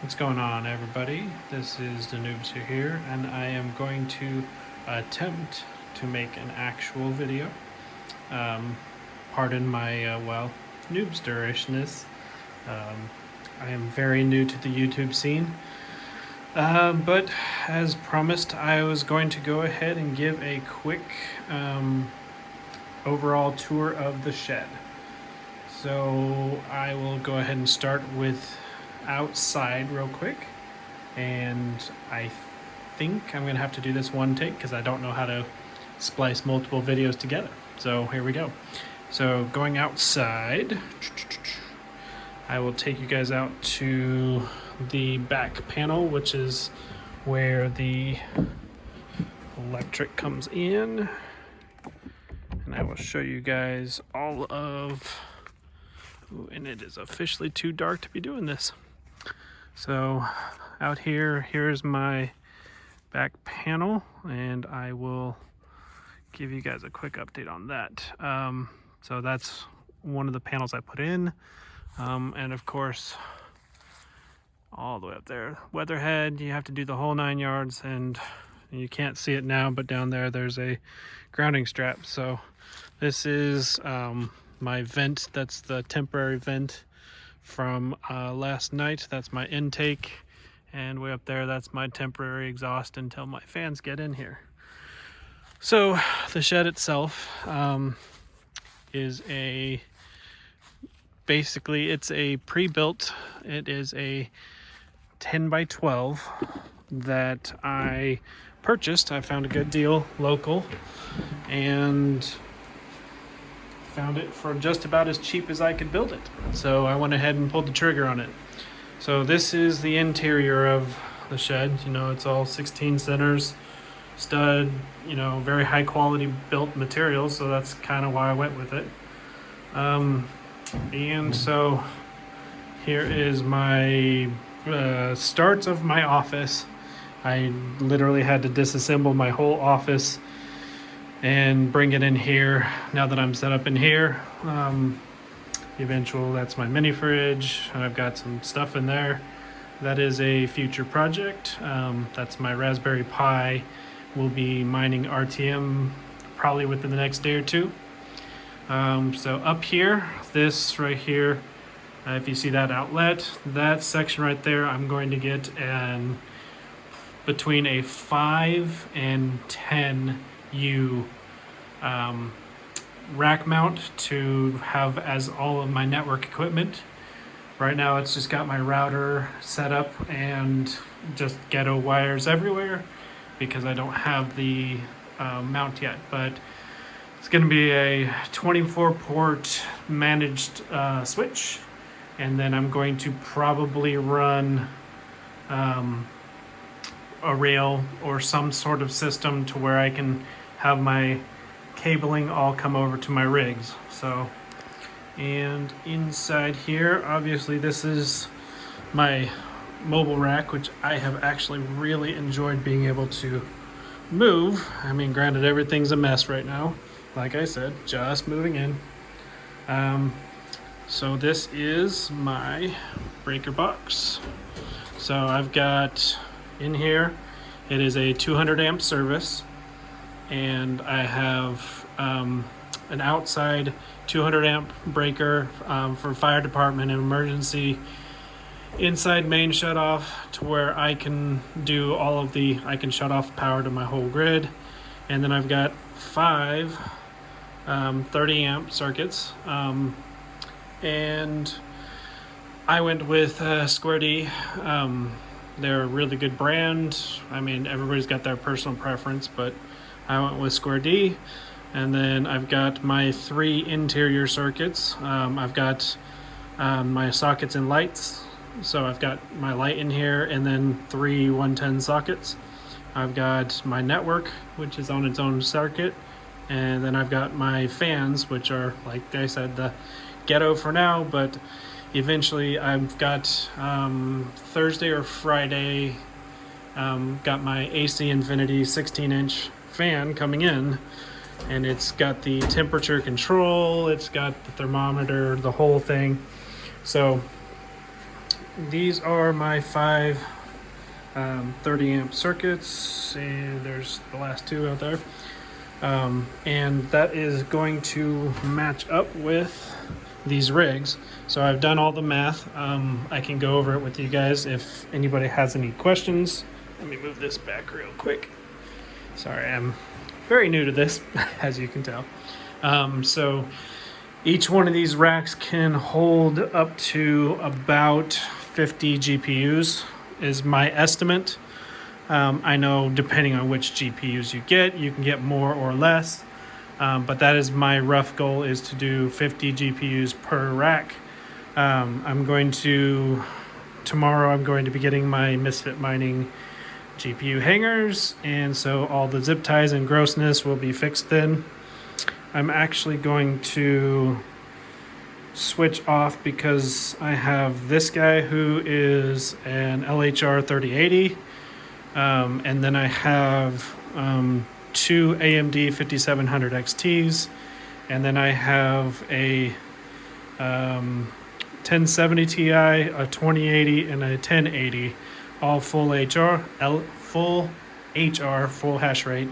What's going on, everybody? This is the Noobs here, and I am going to attempt to make an actual video. Pardon my, noobsterishness. I am very new to the YouTube scene, but as promised, I was going to go ahead and give a quick overall tour of the shed. So I will go ahead and start with outside real quick, and I think I'm gonna have to do this one take because I don't know how to splice multiple videos together. So here we go. So going outside, I will take you guys out to the back panel, which is where the electric comes in, and I will show you guys all of. Ooh, and it is officially too dark to be doing this. So out here's my back panel, and I will give you guys a quick update on that. So that's one of the panels I put in, and of course all the way up there, weatherhead, you have to do the whole 9 yards, and you can't see it now, but down there's a grounding strap. So this is my vent. That's the temporary vent from last night. That's my intake, and way up there, that's my temporary exhaust until my fans get in here. So the shed itself is basically it's a pre-built. It is a 10 by 12 that I purchased. I found a good deal local and found it for just about as cheap as I could build it. So I went ahead and pulled the trigger on it. So this is the interior of the shed. You know, it's all 16 centers, stud, you know, very high quality built materials. So that's kind of why I went with it. And so here is my starts of my office. I literally had to disassemble my whole office and bring it in here. Now that I'm set up in here, that's my mini fridge. I've got some stuff in there. That is a future project. That's my Raspberry Pi. We'll be mining RTM probably within the next day or two. So up here, this right here, if you see that outlet, that section right there, I'm going to get between a 5 and 10 rack mount to have as all of my network equipment. Right now it's just got my router set up and just ghetto wires everywhere because I don't have the mount yet, but it's going to be a 24 port managed switch, and then I'm going to probably run a rail or some sort of system to where I can have my cabling all come over to my rigs. So, and inside here, obviously this is my mobile rack, which I have actually really enjoyed being able to move. I mean, granted, everything's a mess right now. Like I said, just moving in. So this is my breaker box. So I've got in here, it is a 200 amp service, and I have an outside 200 amp breaker for fire department and emergency inside main shut off, to where I can do I can shut off power to my whole grid. And then I've got 5 30 amp circuits, and I went with Square D. They're a really good brand. I mean, everybody's got their personal preference, but I went with Square D. And then I've got my 3 interior circuits. I've got my sockets and lights. So I've got my light in here, and then 3 110 sockets. I've got my network, which is on its own circuit. And then I've got my fans, which are, like I said, the ghetto for now, but eventually I've got Thursday or Friday, got my AC Infinity 16-inch fan coming in, and it's got the temperature control, it's got the thermometer, the whole thing. So these are my 5 30 amp circuits, and there's the last 2 out there. And that is going to match up with these rigs. So I've done all the math. I can go over it with you guys if anybody has any questions. Let me move this back real quick. Sorry, I'm very new to this, as you can tell. So each one of these racks can hold up to about 50 GPUs is my estimate. I know depending on which GPUs you can get more or less. But that is my rough goal, is to do 50 GPUs per rack. Tomorrow I'm going to be getting my Misfit Mining GPU hangers, and so all the zip ties and grossness will be fixed then. I'm actually going to switch off because I have this guy who is an LHR 3080, and then I have 2 AMD 5700 XTs, and then I have a 1070 Ti, a 2080, and a 1080, all full hash rate.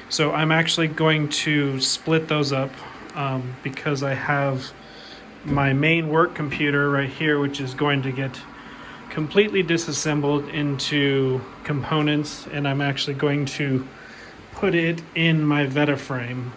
So I'm actually going to split those up because I have my main work computer right here, which is going to get completely disassembled into components, and I'm actually going to put it in my Veta frame.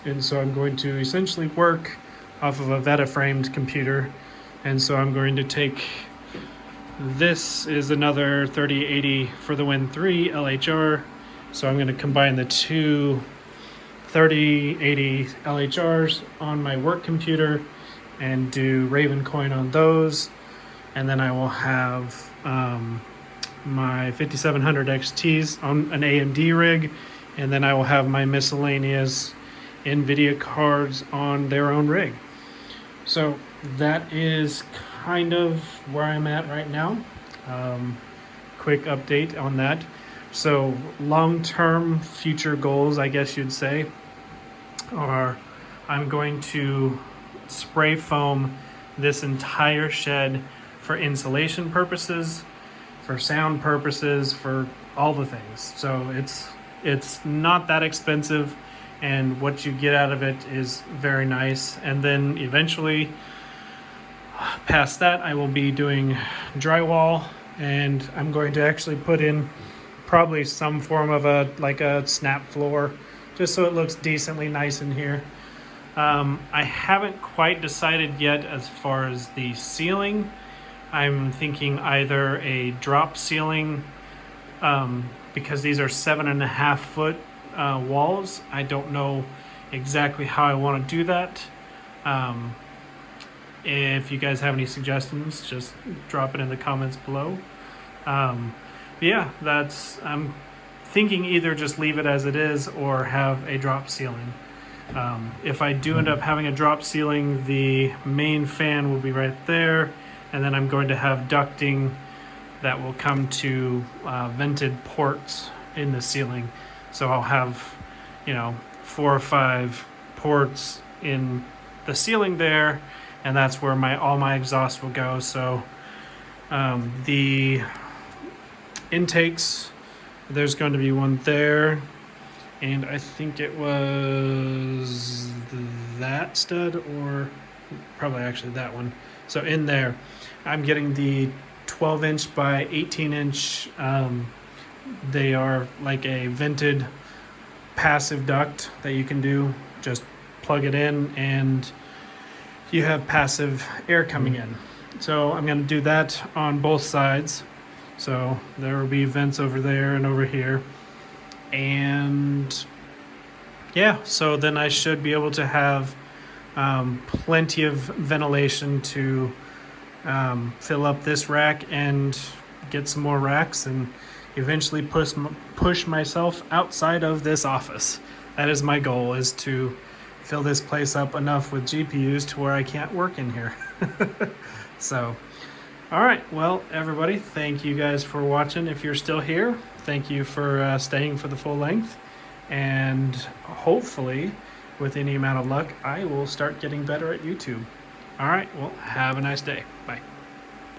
And so I'm going to essentially work off of a Veta framed computer. And so I'm going to take, this is another 3080 for the Win 3 LHR. So I'm going to combine the 2 3080 LHRs on my work computer and do Raven Coin on those. And then I will have my 5700 XTs on an AMD rig. And then I will have my miscellaneous NVIDIA cards on their own rig. So that is kind of where I'm at right now. Quick update on that. So long-term future goals, I guess you'd say, are I'm going to spray foam this entire shed for insulation purposes, for sound purposes, for all the things. So it's not that expensive, and what you get out of it is very nice. And then eventually, past that, I will be doing drywall, and I'm going to actually put in probably some form of a snap floor, just so it looks decently nice in here. I haven't quite decided yet as far as the ceiling. I'm thinking either a drop ceiling, because these are 7.5 foot walls. I don't know exactly how I want to do that. If you guys have any suggestions, just drop it in the comments below. Yeah, I'm thinking either just leave it as it is or have a drop ceiling. If I do end up having a drop ceiling, the main fan will be right there, and then I'm going to have ducting that will come to vented ports in the ceiling. So I'll have, 4 or 5 ports in the ceiling there, and that's where all my exhaust will go. So the intakes, there's going to be one there, and I think it was that stud, or probably actually that one. So in there, I'm getting the 12-inch by 18-inch. They are like a vented passive duct that you can do. Just plug it in and you have passive air coming in. So I'm going to do that on both sides. So there will be vents over there and over here. And yeah, so then I should be able to have plenty of ventilation to fill up this rack and get some more racks, and eventually push myself outside of this office. That is my goal, is to fill this place up enough with GPUs to where I can't work in here. So, all right, well, everybody, thank you guys for watching. If you're still here, thank you for staying for the full length, and hopefully with any amount of luck I will start getting better at YouTube. All right, well, have a nice day. Bye.